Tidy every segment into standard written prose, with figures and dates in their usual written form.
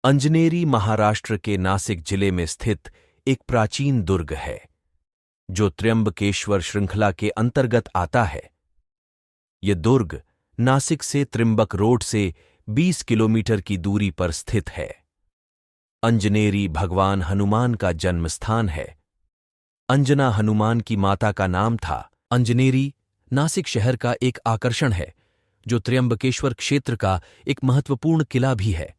अंजनेरी महाराष्ट्र के नासिक जिले में स्थित एक प्राचीन दुर्ग है जो त्र्यंबकेश्वर श्रृंखला के अंतर्गत आता है। यह दुर्ग नासिक से त्रिंबक रोड से 20 किलोमीटर की दूरी पर स्थित है। अंजनेरी भगवान हनुमान का जन्म स्थान है। अंजना हनुमान की माता का नाम था। अंजनेरी नासिक शहर का एक आकर्षण है जो त्र्यंबकेश्वर क्षेत्र का एक महत्वपूर्ण किला भी है।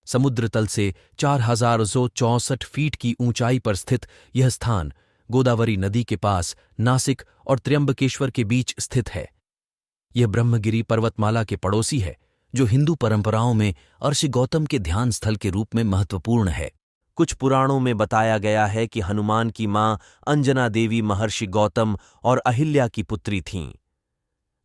समुद्र तल से 4,264 फीट की ऊंचाई पर स्थित यह स्थान गोदावरी नदी के पास नासिक और त्र्यंबकेश्वर के बीच स्थित है। यह ब्रह्मगिरी पर्वतमाला के पड़ोसी है जो हिंदू परंपराओं में ऋषि गौतम के ध्यान स्थल के रूप में महत्वपूर्ण है। कुछ पुराणों में बताया गया है कि हनुमान की मां अंजना देवी महर्षि गौतम और अहिल्या की पुत्री थीं।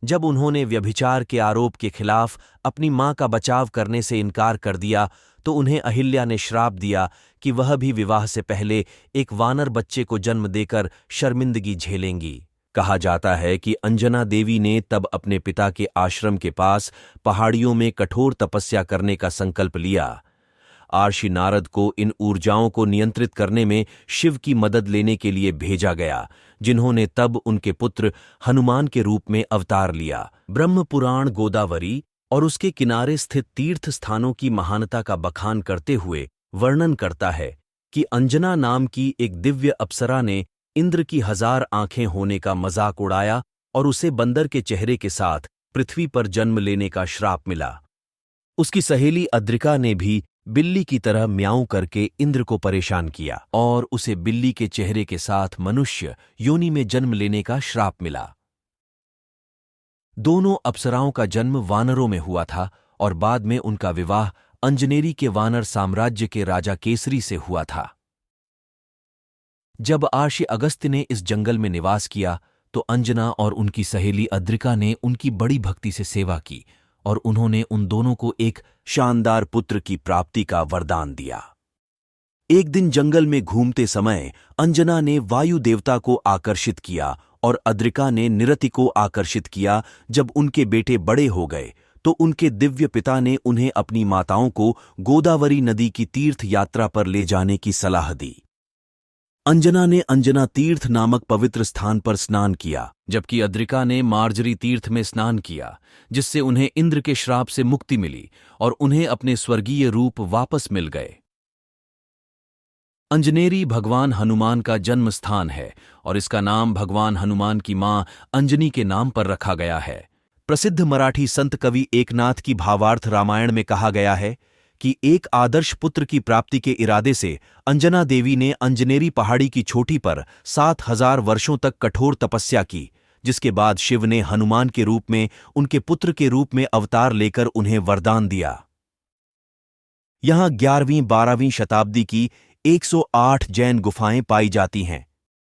जब उन्होंने व्यभिचार के आरोप के खिलाफ अपनी मां का बचाव करने से इनकार कर दिया तो उन्हें अहिल्या ने श्राप दिया कि वह भी विवाह से पहले एक वानर बच्चे को जन्म देकर शर्मिंदगी झेलेंगी। कहा जाता है कि अंजना देवी ने तब अपने पिता के आश्रम के पास पहाड़ियों में कठोर तपस्या करने का संकल्प लिया। आर्षि नारद को इन ऊर्जाओं को नियंत्रित करने में शिव की मदद लेने के लिए भेजा गया, जिन्होंने तब उनके पुत्र हनुमान के रूप में अवतार लिया। ब्रह्म पुराण गोदावरी और उसके किनारे स्थित तीर्थ स्थानों की महानता का बखान करते हुए वर्णन करता है कि अंजना नाम की एक दिव्य अप्सरा ने इंद्र की 1000 आंखें होने का मजाक उड़ाया और उसे बंदर के चेहरे के साथ पृथ्वी पर जन्म लेने का श्राप मिला। उसकी सहेली अद्रिका ने भी बिल्ली की तरह म्याऊं करके इंद्र को परेशान किया और उसे बिल्ली के चेहरे के साथ मनुष्य योनि में जन्म लेने का श्राप मिला। दोनों अप्सराओं का जन्म वानरों में हुआ था और बाद में उनका विवाह अंजनेरी के वानर साम्राज्य के राजा केसरी से हुआ था। जब आर्षि अगस्त्य ने इस जंगल में निवास किया तो अंजना और उनकी सहेली अद्रिका ने उनकी बड़ी भक्ति से सेवा की और उन्होंने उन दोनों को एक शानदार पुत्र की प्राप्ति का वरदान दिया। एक दिन जंगल में घूमते समय अंजना ने वायु देवता को आकर्षित किया और अद्रिका ने निरति को आकर्षित किया। जब उनके बेटे बड़े हो गए तो उनके दिव्य पिता ने उन्हें अपनी माताओं को गोदावरी नदी की तीर्थ यात्रा पर ले जाने की सलाह दी। अंजना ने अंजना तीर्थ नामक पवित्र स्थान पर स्नान किया, जबकि अद्रिका ने मार्जरी तीर्थ में स्नान किया, जिससे उन्हें इंद्र के श्राप से मुक्ति मिली और उन्हें अपने स्वर्गीय रूप वापस मिल गए। अंजनेरी भगवान हनुमान का जन्म स्थान है और इसका नाम भगवान हनुमान की मां अंजनी के नाम पर रखा गया है। प्रसिद्ध मराठी संत कवि एकनाथ की भावार्थ रामायण में कहा गया है कि एक आदर्श पुत्र की प्राप्ति के इरादे से अंजना देवी ने अंजनेरी पहाड़ी की चोटी पर 7000 वर्षों तक कठोर तपस्या की, जिसके बाद शिव ने हनुमान के रूप में उनके पुत्र के रूप में अवतार लेकर उन्हें वरदान दिया। यहां 11वीं-12वीं शताब्दी की 108 जैन गुफाएं पाई जाती हैं।